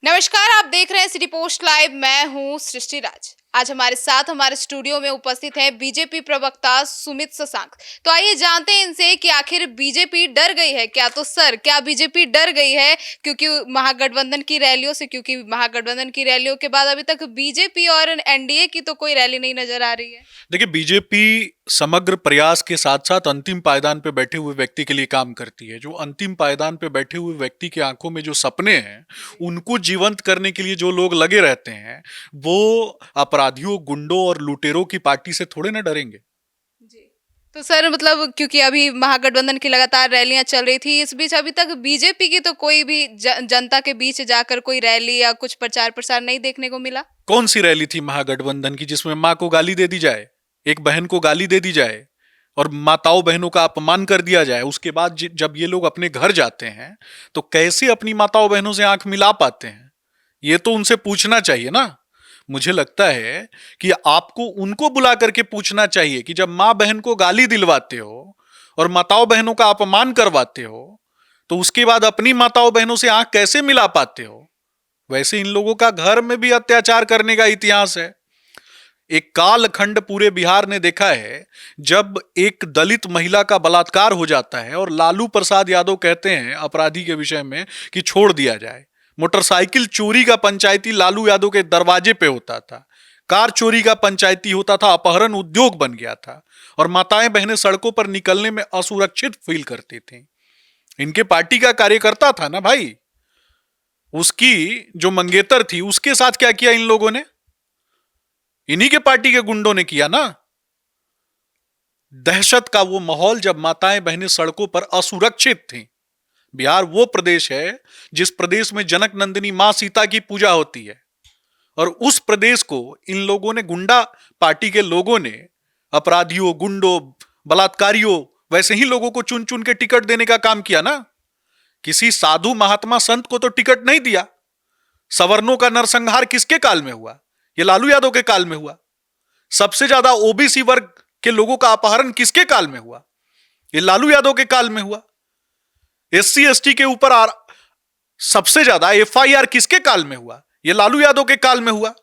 नमस्कार, आप देख रहे हैं सिटी पोस्ट लाइव। मैं हूं सृष्टि राज। आज हमारे साथ हमारे स्टूडियो में उपस्थित हैं बीजेपी प्रवक्ता सुमित शशांक। तो आइए जानते हैं इनसे कि आखिर बीजेपी डर गई है क्या। तो सर, क्या बीजेपी डर गई है क्योंकि महागठबंधन की रैलियों से? क्योंकि महागठबंधन की रैलियों के बाद अभी तक बीजेपी और एनडीए की तो कोई रैली नहीं नजर आ रही है। देखिए, बीजेपी समग्र प्रयास के साथ साथ अंतिम पायदान पे बैठे हुए व्यक्ति के लिए काम करती है। जो अंतिम पायदान पे बैठे हुए व्यक्ति के आंखों में जो सपने हैं, उनको जीवंत करने के लिए जो लोग लगे रहते हैं, वो अपराधियों, गुंडों और लुटेरों की पार्टी से थोड़े ना डरेंगे। जी। तो सर, मतलब क्योंकि अभी महागठबंधन की लगातार रैलियां चल रही थी, इस बीच अभी तक बीजेपी की तो कोई भी जनता के बीच जाकर कोई रैली या कुछ प्रचार प्रसार नहीं देखने को मिला। कौन सी रैली थी महागठबंधन की जिसमें माँ को गाली दे दी जाए, एक बहन को गाली दे दी जाए और माताओं बहनों का अपमान कर दिया जाए? उसके बाद जब ये लोग अपने घर जाते हैं तो कैसे अपनी माताओं बहनों से आंख मिला पाते हैं? ये तो उनसे पूछना चाहिए ना। मुझे लगता है कि आपको उनको बुला करके पूछना चाहिए कि जब माँ बहन को गाली दिलवाते हो और माताओं बहनों का अपमान करवाते हो, तो उसके बाद अपनी माताओं बहनों से आंख कैसे मिला पाते हो? वैसे इन लोगों का घर में भी अत्याचार करने का इतिहास है। एक कालखंड पूरे बिहार ने देखा है जब एक दलित महिला का बलात्कार हो जाता है और लालू प्रसाद यादव कहते हैं अपराधी के विषय में कि छोड़ दिया जाए। मोटरसाइकिल चोरी का पंचायती लालू यादव के दरवाजे पे होता था, कार चोरी का पंचायती होता था, अपहरण उद्योग बन गया था और माताएं बहनें सड़कों पर निकलने में असुरक्षित फील करती थी। इनके पार्टी का कार्यकर्ता था ना भाई, उसकी जो मंगेतर थी उसके साथ क्या किया इन लोगों ने? इन्हीं के पार्टी के गुंडों ने किया ना। दहशत का वो माहौल जब माताएं बहनें सड़कों पर असुरक्षित थीं। बिहार वो प्रदेश है जिस प्रदेश में जनक नंदिनी मां सीता की पूजा होती है और उस प्रदेश को इन लोगों ने, गुंडा पार्टी के लोगों ने, अपराधियों, गुंडों, बलात्कारियों, वैसे ही लोगों को चुन चुन के टिकट देने का काम किया ना। किसी साधु महात्मा संत को तो टिकट नहीं दिया। सवर्णों का नरसंहार किसके काल में हुआ? ये लालू यादव के काल में हुआ। सबसे ज्यादा ओबीसी वर्ग के लोगों का अपहरण किसके काल में हुआ? ये लालू यादव के काल में हुआ। एससी एसटी के ऊपर सबसे ज्यादा एफआईआर किसके काल में हुआ? ये लालू यादव के काल में हुआ।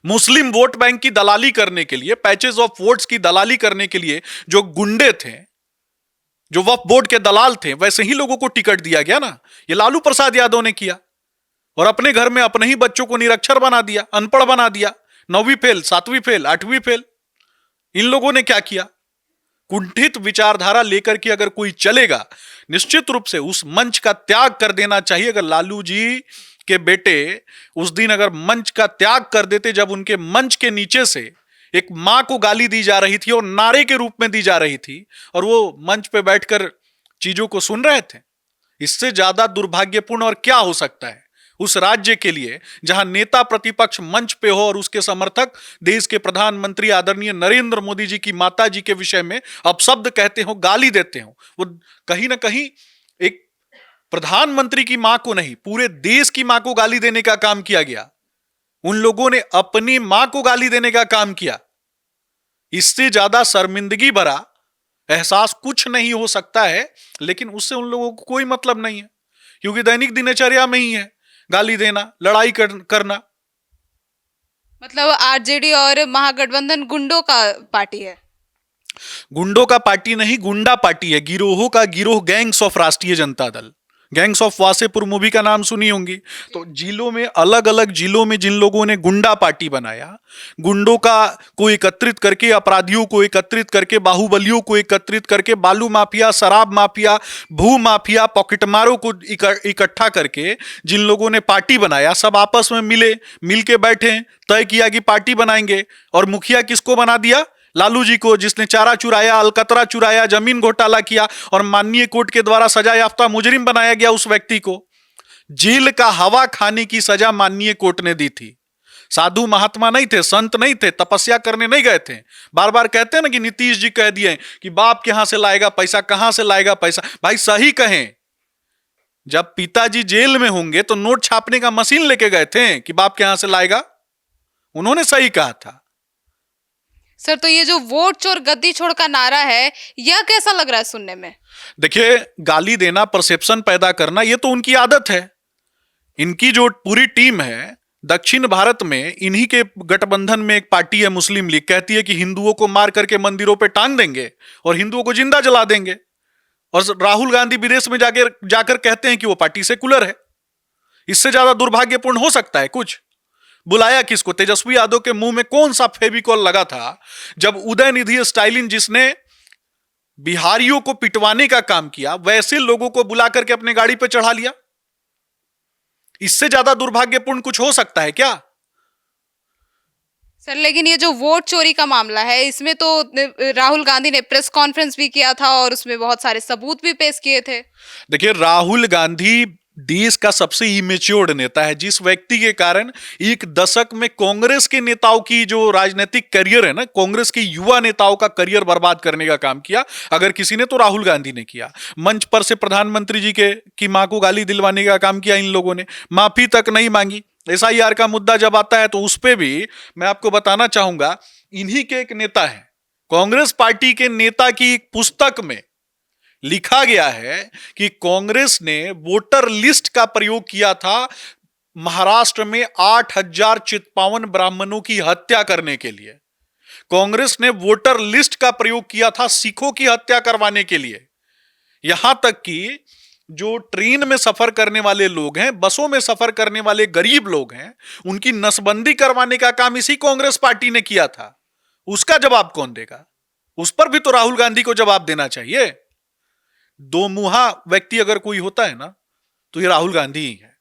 मुस्लिम वोट बैंक की दलाली करने के लिए, पैचेस ऑफ वोट्स की दलाली करने के लिए जो गुंडे थे, जो वक्फ बोर्ड के दलाल थे, वैसे ही लोगों को टिकट दिया गया ना। ये लालू प्रसाद यादव ने किया और अपने घर में अपने ही बच्चों को निरक्षर बना दिया, अनपढ़ बना दिया, 9वीं फेल, 7वीं फेल, 8वीं फेल। इन लोगों ने क्या किया? कुंठित विचारधारा लेकर के अगर कोई चलेगा, निश्चित रूप से उस मंच का त्याग कर देना चाहिए। अगर लालू जी के बेटे उस दिन अगर मंच का त्याग कर देते, जब उनके मंच के नीचे से एक मां को गाली दी जा रही थी और नारे के रूप में दी जा रही थी और वो मंच पे बैठकर चीजों को सुन रहे थे, इससे ज्यादा दुर्भाग्यपूर्ण और क्या हो सकता है उस राज्य के लिए जहां नेता प्रतिपक्ष मंच पे हो और उसके समर्थक देश के प्रधानमंत्री आदरणीय नरेंद्र मोदी जी की माता जी के विषय में अपशब्द कहते हो, गाली देते हो। वो कहीं ना कहीं एक प्रधानमंत्री की मां को नहीं, पूरे देश की मां को गाली देने का काम किया गया। उन लोगों ने अपनी मां को गाली देने का काम किया। इससे ज्यादा शर्मिंदगी भरा एहसास कुछ नहीं हो सकता है, लेकिन उससे उन लोगों को कोई मतलब नहीं है क्योंकि दैनिक दिनचर्या में ही है गाली देना, लड़ाई करना। मतलब आरजेडी और महागठबंधन गुंडों का पार्टी है। गुंडों का पार्टी नहीं, गुंडा पार्टी है, गिरोहों का गिरोह, गैंग्स ऑफ राष्ट्रीय Janata Dal, gangs of Wasseypur movie का नाम सुनी होंगी। तो जिलों में, अलग अलग जिलों में जिन लोगों ने गुंडा पार्टी बनाया, गुंडों का को एकत्रित करके, अपराधियों को एकत्रित करके, बाहुबलियों को एकत्रित करके, बालू माफिया, शराब माफिया, भू माफिया, पॉकेटमारों को इकट्ठा करके जिन लोगों ने पार्टी बनाया, सब आपस में मिल के बैठे, तय किया कि पार्टी बनाएंगे और मुखिया किसको बना दिया? लालू जी को, जिसने चारा चुराया, अलकतरा चुराया, जमीन घोटाला किया और माननीय कोर्ट के द्वारा सजा याफ्ता मुजरिम बनाया गया। उस व्यक्ति को जेल का हवा खाने की सजा माननीय कोर्ट ने दी थी। साधु महात्मा नहीं थे, संत नहीं थे, तपस्या करने नहीं गए थे। बार बार कहते हैं ना कि नीतीश जी कह दिए कि बाप कहां से लाएगा पैसा, कहां से लाएगा पैसा। भाई सही कहें, जब पिताजी जेल में होंगे तो नोट छापने का मशीन लेके गए थे कि बाप कहां से लाएगा? उन्होंने सही कहा था। सर, तो ये जो वोट चोर गद्दी छोड़ का नारा है, यह कैसा लग रहा है सुनने में? देखिए, गाली देना, परसेप्शन पैदा करना, ये तो उनकी आदत है। इनकी जो पूरी टीम है दक्षिण भारत में, इन्हीं के गठबंधन में एक पार्टी है मुस्लिम लीग, कहती है कि हिंदुओं को मार करके मंदिरों पे टांग देंगे और हिंदुओं को जिंदा जला देंगे। और राहुल गांधी विदेश में जाकर कहते हैं कि वो पार्टी सेकुलर है। इससे ज्यादा दुर्भाग्यपूर्ण हो सकता है कुछ? बुलाया किसको? तेजस्वी यादव के मुंह में कौन सा फेविकॉल लगा था जब उदयनिधि स्टालिन, जिसने बिहारियों को पिटवाने का काम किया, वैसे लोगों को बुला करके अपने गाड़ी पे चढ़ा लिया? इससे ज्यादा दुर्भाग्यपूर्ण कुछ हो सकता है क्या? सर लेकिन ये जो वोट चोरी का मामला है, इसमें तो राहुल गांधी ने प्रेस कॉन्फ्रेंस भी किया था और उसमें बहुत सारे सबूत भी पेश किए थे। देखिए, राहुल गांधी देश का सबसे इमेच्योर्ड नेता है, जिस व्यक्ति के कारण एक दशक में कांग्रेस के नेताओं की जो राजनीतिक करियर है ना, कांग्रेस के युवा नेताओं का करियर बर्बाद करने का काम किया। अगर किसी ने तो राहुल गांधी ने किया। मंच पर से प्रधानमंत्री जी की मां को गाली दिलवाने का काम किया इन लोगों ने, माफी तक नहीं मांगी। एसआईआर का मुद्दा जब आता है तो उस पर भी मैं आपको बताना चाहूंगा, इन्हीं के एक नेता है, कांग्रेस पार्टी के नेता की एक पुस्तक में लिखा गया है कि कांग्रेस ने वोटर लिस्ट का प्रयोग किया था महाराष्ट्र में 8,053 ब्राह्मणों की हत्या करने के लिए। कांग्रेस ने वोटर लिस्ट का प्रयोग किया था सिखों की हत्या करवाने के लिए। यहां तक कि जो ट्रेन में सफर करने वाले लोग हैं, बसों में सफर करने वाले गरीब लोग हैं, उनकी नसबंदी करवाने का काम इसी कांग्रेस पार्टी ने किया था। उसका जवाब कौन देगा? उस पर भी तो राहुल गांधी को जवाब देना चाहिए। दो मुहा व्यक्ति अगर कोई होता है ना, तो ये राहुल गांधी ही है।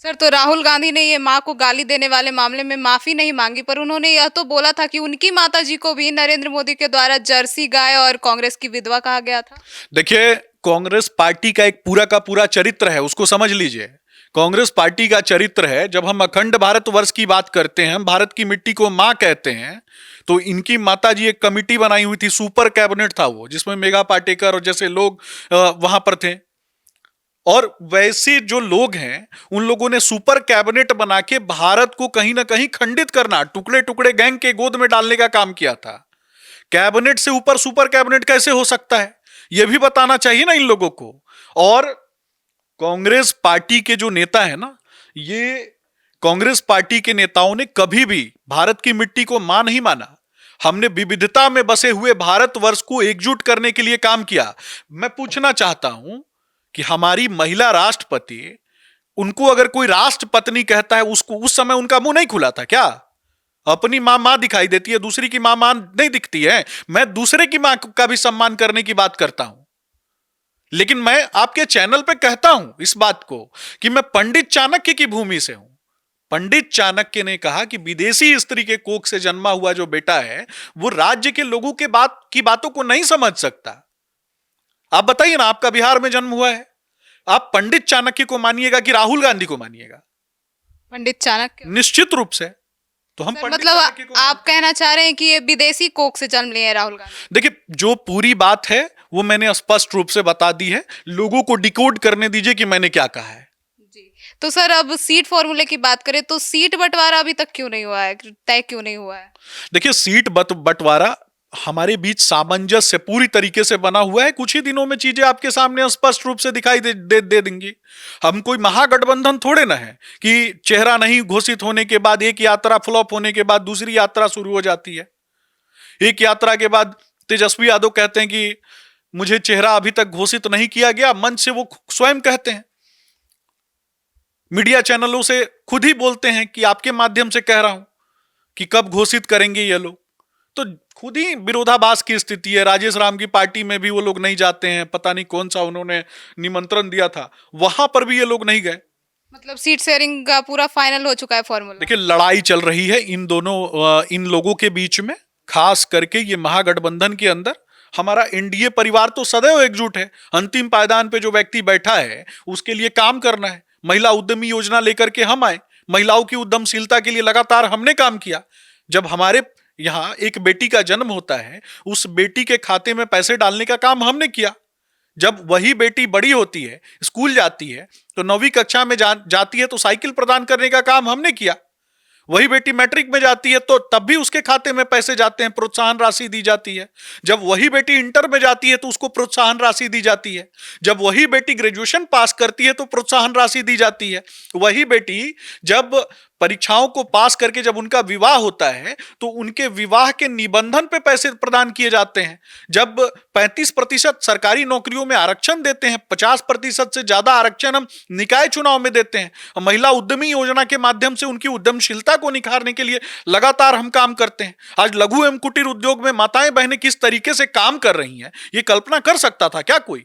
सर तो राहुल गांधी ने ये मां को गाली देने वाले मामले में माफी नहीं मांगी, पर उन्होंने यह तो बोला था कि उनकी माताजी को भी नरेंद्र मोदी के द्वारा जर्सी गाय और कांग्रेस की विधवा कहा गया था। देखिए, कांग्रेस पार्टी का एक पूरा का पूरा चरित्र है, उसको समझ लीजिए। कांग्रेस पार्टी का चरित्र है, जब हम अखंड भारतवर्ष की बात करते हैं, हम भारत की मिट्टी को मां कहते हैं, तो इनकी माताजी एक कमिटी बनाई हुई थी, सुपर कैबिनेट था वो, जिसमें मेघा पाटेकर और जैसे लोग वहां पर थे। और वैसे जो लोग हैं, उन लोगों ने सुपर कैबिनेट बना के भारत को कहीं ना कहीं खंडित करना, टुकड़े टुकड़े गैंग के गोद में डालने का काम किया था। कैबिनेट से ऊपर सुपर कैबिनेट कैसे हो सकता है, यह भी बताना चाहिए ना इन लोगों को। और कांग्रेस पार्टी के जो नेता है ना, ये कांग्रेस पार्टी के नेताओं ने कभी भी भारत की मिट्टी को मां नहीं माना। हमने विविधता में बसे हुए भारतवर्ष को एकजुट करने के लिए काम किया। मैं पूछना चाहता हूं कि हमारी महिला राष्ट्रपति, उनको अगर कोई राष्ट्रपत्नी कहता है, उसको उस समय उनका मुंह नहीं खुला था क्या? अपनी मां मां दिखाई देती है, दूसरी की मां मां नहीं दिखती है। मैं दूसरे की मां का भी सम्मान करने की बात करता हूं, लेकिन मैं आपके चैनल पे कहता हूं इस बात को कि मैं पंडित चाणक्य की भूमि से हूं। पंडित चाणक्य ने कहा कि विदेशी स्त्री के कोख से जन्मा हुआ जो बेटा है, वो राज्य के लोगों के बातों को नहीं समझ सकता। आप बताइए ना, आपका बिहार में जन्म हुआ है, आप पंडित चाणक्य को मानिएगा कि राहुल गांधी को मानिएगा? पंडित चाणक्य। निश्चित रूप से। तो हम मतलब आप कहना चाह रहे हैं कि ये विदेशी कोख से जन्म लिए हैं राहुल गांधी? देखिए, जो पूरी बात है वो मैंने स्पष्ट रूप से बता दी है, लोगों को डिकोड करने दीजिए कि मैंने क्या कहा है। जी, तो सर अब सीट फॉर्मूले की बात करें तो सीट बंटवारा अभी तक क्यों नहीं हुआ है, तय क्यों नहीं हुआ है? देखिए, सीट बंटवारा हमारे बीच सामंजस्य पूरी तरीके से बना हुआ है। कुछ ही दिनों में चीजें आपके सामने स्पष्ट रूप से दिखाई दे देंगी। हम कोई महागठबंधन थोड़े ना है कि चेहरा नहीं घोषित होने के बाद, एक यात्रा फ्लॉप होने के बाद दूसरी यात्रा शुरू हो जाती है। एक यात्रा के बाद तेजस्वी यादव कहते हैं कि मुझे चेहरा अभी तक घोषित नहीं किया गया, मंच से वो स्वयं कहते हैं, मीडिया चैनलों से खुद ही बोलते हैं कि आपके माध्यम से कह रहा हूं कि कब घोषित करेंगे ये लोग। तो खुद ही विरोधाभास की स्थिति है। राजेश राम की पार्टी में भी वो लोग नहीं जाते हैं, पता नहीं कौन सा उन्होंने निमंत्रण दिया था, वहां पर भी ये लोग नहीं गए। मतलब सीट शेयरिंग का पूरा फाइनल हो चुका है फॉर्मूला। देखिए, लड़ाई चल रही है इन लोगों के बीच में, खास करके ये महागठबंधन के अंदर। हमारा एनडीए परिवार तो सदैव एकजुट है। अंतिम पायदान पे जो व्यक्ति बैठा है उसके लिए काम करना है। महिला उद्यमी योजना लेकर के हम आए, महिलाओं की उद्यमशीलता के लिए लगातार हमने काम किया। जब हमारे यहां एक बेटी का जन्म होता है, उस बेटी के खाते में पैसे डालने का काम हमने किया। जब वही बेटी बड़ी होती है, स्कूल जाती है, तो 9वीं कक्षा में जाती है, तो साइकिल प्रदान करने का काम हमने किया। वही बेटी मैट्रिक में जाती है तो तब भी उसके खाते में पैसे जाते हैं, प्रोत्साहन राशि दी जाती है। जब वही बेटी इंटर में जाती है तो उसको प्रोत्साहन राशि दी जाती है। जब वही बेटी ग्रेजुएशन पास करती है तो प्रोत्साहन राशि दी जाती है। वही बेटी जब परीक्षाओं को पास करके जब उनका विवाह होता है तो उनके विवाह के निबंधन पे पैसे प्रदान किए जाते हैं। जब 35% सरकारी नौकरियों में आरक्षण देते हैं, 50% से ज्यादा आरक्षण हम निकाय चुनाव में देते हैं। महिला उद्यमी योजना के माध्यम से उनकी उद्यमशीलता को निखारने के लिए लगातार हम काम करते हैं। आज लघु एवं कुटीर उद्योग में माताएं बहनें किस तरीके से काम कर रही हैं, ये कल्पना कर सकता था क्या कोई?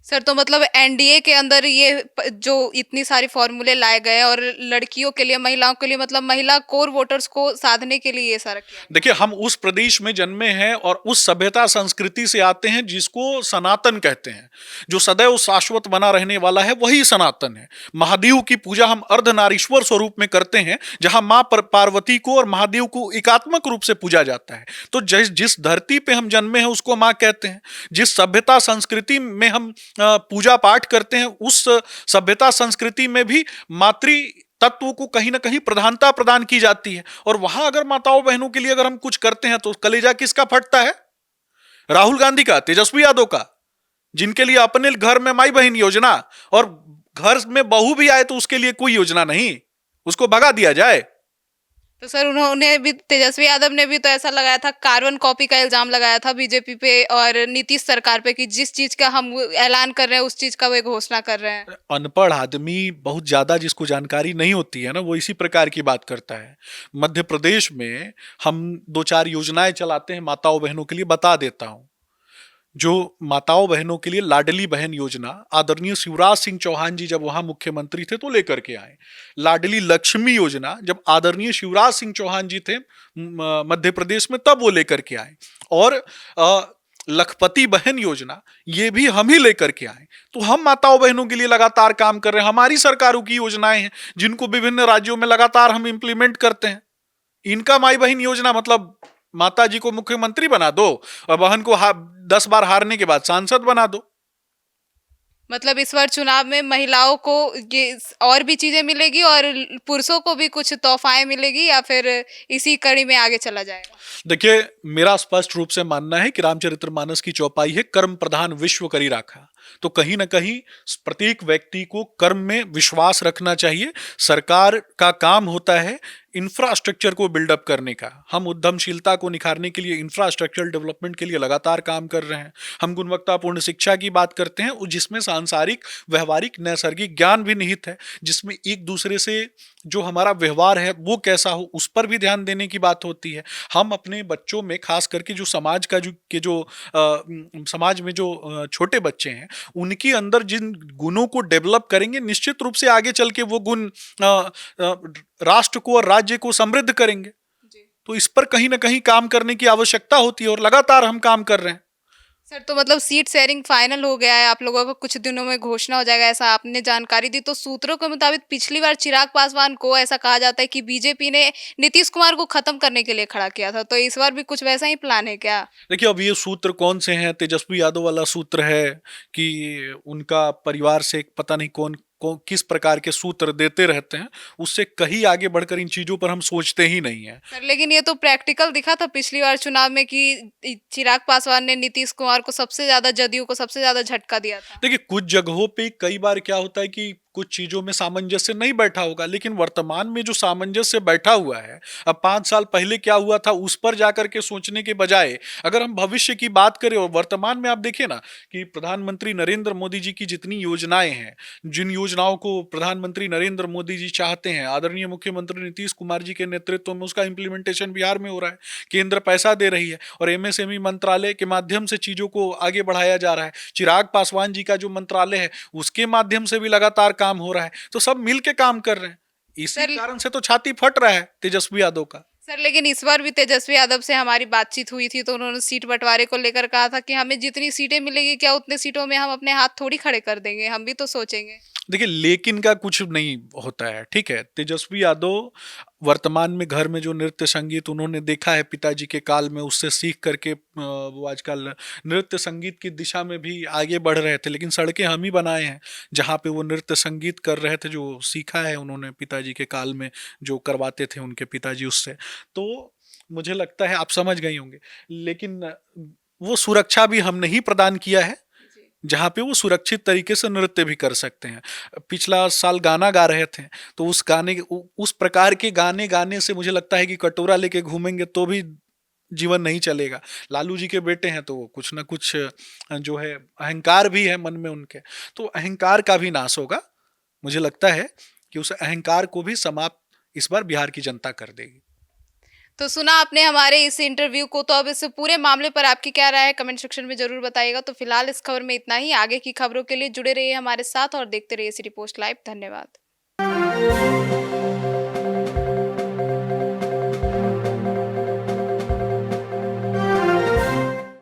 सर तो मतलब एनडीए के अंदर ये जो इतनी सारी फॉर्मूले लाए गए और लड़कियों के लिए, महिलाओं के लिए, मतलब महिला कोर वोटर्स को साधने के लिए ये सारा किया। देखिए, हम उस प्रदेश में जन्मे हैं और उस सभ्यता संस्कृति से आते हैं जिसको सनातन कहते हैं। जो सदैव शाश्वत बना रहने वाला है वही सनातन है। महादेव की पूजा हम अर्धनारीश्वर स्वरूप में करते हैं, जहां मां पार्वती को और महादेव को एकात्मक रूप से पूजा जाता है। तो जिस धरती पे हम जन्मे हैं उसको मां कहते हैं। जिस सभ्यता संस्कृति में हम पूजा पाठ करते हैं उस सभ्यता संस्कृति में भी मातृ तत्व को कहीं ना कहीं प्रधानता प्रदान की जाती है। और वहां अगर माताओं बहनों के लिए अगर हम कुछ करते हैं तो कलेजा किसका फटता है? राहुल गांधी का, तेजस्वी यादव का, जिनके लिए अपने घर में माई बहन योजना, और घर में बहू भी आए तो उसके लिए कोई योजना नहीं, उसको भगा दिया जाए। तो सर उन्होंने भी, तेजस्वी यादव ने भी तो ऐसा लगाया था, कार्बन कॉपी का इल्जाम लगाया था बीजेपी पे और नीतीश सरकार पे कि जिस चीज का हम ऐलान कर रहे हैं उस चीज का वो घोषणा कर रहे हैं। अनपढ़ आदमी बहुत ज्यादा जिसको जानकारी नहीं होती है ना, वो इसी प्रकार की बात करता है। मध्य प्रदेश में हम 2-4 योजनाएं चलाते हैं माताओं बहनों के लिए, बता देता हूं। जो माताओं बहनों के लिए लाडली बहन योजना आदरणीय शिवराज सिंह चौहान जी जब वहां मुख्यमंत्री थे तो लेकर के आए। लाडली लक्ष्मी योजना जब आदरणीय शिवराज सिंह चौहान जी थे मध्य प्रदेश में तब वो लेकर के आए। और लखपति बहन योजना ये भी हम ही लेकर के आए। तो हम माताओं बहनों के लिए लगातार काम कर रहे हैं। हमारी सरकारों की योजनाएं हैं जिनको विभिन्न राज्यों में लगातार हम इंप्लीमेंट करते हैं। इनका माई बहन योजना मतलब माता जी को मुख्यमंत्री बना दो और बहन को 10 बार हारने के बाद सांसद बना दो। मतलब इस बार चुनाव में महिलाओं को ये और भी चीजें मिलेगी और पुरुषों को भी कुछ तोहफाएं मिलेगी, या फिर इसी कड़ी में आगे चला जाएगा? देखिए, मेरा स्पष्ट रूप से मानना है कि रामचरितमानस की चौपाई है, कर्म प्रधान विश्व करी राखा। तो कहीं ना कहीं प्रत्येक व्यक्ति को कर्म में विश्वास रखना चाहिए। सरकार का काम होता है इंफ्रास्ट्रक्चर को बिल्डअप करने का। हम उद्यमशीलता को निखारने के लिए इंफ्रास्ट्रक्चर डेवलपमेंट के लिए लगातार काम कर रहे हैं। हम गुणवत्तापूर्ण शिक्षा की बात करते हैं जिसमें सांसारिक, व्यवहारिक, नैसर्गिक ज्ञान भी निहित है, जिसमें एक दूसरे से जो हमारा व्यवहार है वो कैसा हो उस पर भी ध्यान देने की बात होती है। हम अपने बच्चों में खास करके जो समाज का समाज में जो छोटे बच्चे हैं उनके अंदर जिन गुणों को डेवलप करेंगे निश्चित रूप से आगे चल के वो गुण राष्ट्र को और राज्य को समृद्ध करेंगे। तो इस पर कहीं ना कहीं काम करने की आवश्यकता होती है और लगातार हम काम कर रहे हैं। सर तो मतलब सीट शेयरिंग फाइनल हो गया है, आप लोगों को कुछ दिनों में घोषणा हो जाएगा, ऐसा आपने जानकारी दी। तो सूत्रों के मुताबिक पिछली बार चिराग पासवान को ऐसा कहा जाता है कि बीजेपी ने नीतीश कुमार को खत्म करने के लिए खड़ा किया था, तो इस बार भी कुछ वैसा ही प्लान है क्या? देखिए, अब ये सूत्र कौन से हैं? तेजस्वी यादव वाला सूत्र है कि उनका परिवार से पता नहीं कौन किस प्रकार के सूत्र देते रहते हैं, उससे कहीं आगे बढ़कर इन चीजों पर हम सोचते ही नहीं है। सर लेकिन ये तो प्रैक्टिकल दिखा था पिछली बार चुनाव में कि चिराग पासवान ने नीतीश कुमार को सबसे ज्यादा, जदयू को सबसे ज्यादा झटका दिया था। देखिए, कुछ जगहों पे कई बार क्या होता है कि कुछ चीजों में सामंजस्य नहीं बैठा होगा, लेकिन वर्तमान में जो सामंजस्य बैठा हुआ है, अब 5 साल पहले क्या हुआ था उस पर जाकर के सोचने के बजाय अगर हम भविष्य की बात करें और वर्तमान में आप देखिए ना कि प्रधानमंत्री नरेंद्र मोदी जी की जितनी योजनाएं हैं, जिन योजनाओं को प्रधानमंत्री नरेंद्र मोदी जी चाहते हैं, आदरणीय मुख्यमंत्री नीतीश कुमार जी के नेतृत्व में उसका इंप्लीमेंटेशन बिहार में हो रहा है। केंद्र पैसा दे रही है और एमएसएमई मंत्रालय के माध्यम से चीजों को आगे बढ़ाया जा रहा है। चिराग पासवान जी का जो मंत्रालय है उसके माध्यम से भी लगातार काम हो रहा है। तो सब मिलके काम कर रहे हैं। इसी कारण से तो छाती फट रहा है तेजस्वी यादव का। सर लेकिन इस बार भी तेजस्वी यादव से हमारी बातचीत हुई थी तो उन्होंने सीट बंटवारे को लेकर कहा था कि हमें जितनी सीटें मिलेगी, क्या उतने सीटों में हम अपने हाथ थोड़ी खड़े कर देंगे, हम भी तो सोचेंगे। देखिए, लेकिन का कुछ नहीं होता है, ठीक है। तेजस्वी यादव वर्तमान में घर में जो नृत्य संगीत उन्होंने देखा है पिताजी के काल में, उससे सीख करके वो आजकल नृत्य संगीत की दिशा में भी आगे बढ़ रहे थे। लेकिन सड़कें हम ही बनाए हैं जहाँ पे वो नृत्य संगीत कर रहे थे, जो सीखा है उन्होंने पिताजी के काल में, जो करवाते थे उनके पिताजी उससे। तो मुझे लगता है आप समझ गई होंगे। लेकिन वो सुरक्षा भी हमने ही प्रदान किया है जहाँ पे वो सुरक्षित तरीके से नृत्य भी कर सकते हैं। पिछला साल गाना गा रहे थे, तो उस गाने उस प्रकार के गाने गाने से मुझे लगता है कि कटोरा लेके घूमेंगे तो भी जीवन नहीं चलेगा। लालू जी के बेटे हैं तो कुछ ना कुछ जो है अहंकार भी है मन में उनके, तो अहंकार का भी नाश होगा। मुझे लगता है कि उस अहंकार को भी समाप्त इस बार बिहार की जनता कर देगी। तो सुना आपने हमारे इस इंटरव्यू को, तो अब इस पूरे मामले पर आपकी क्या राय है कमेंट सेक्शन में जरूर बताइएगा। तो फिलहाल इस खबर में इतना ही। आगे की खबरों के लिए जुड़े रहिए हमारे साथ और देखते रहिए सिटी पोस्ट लाइव। धन्यवाद।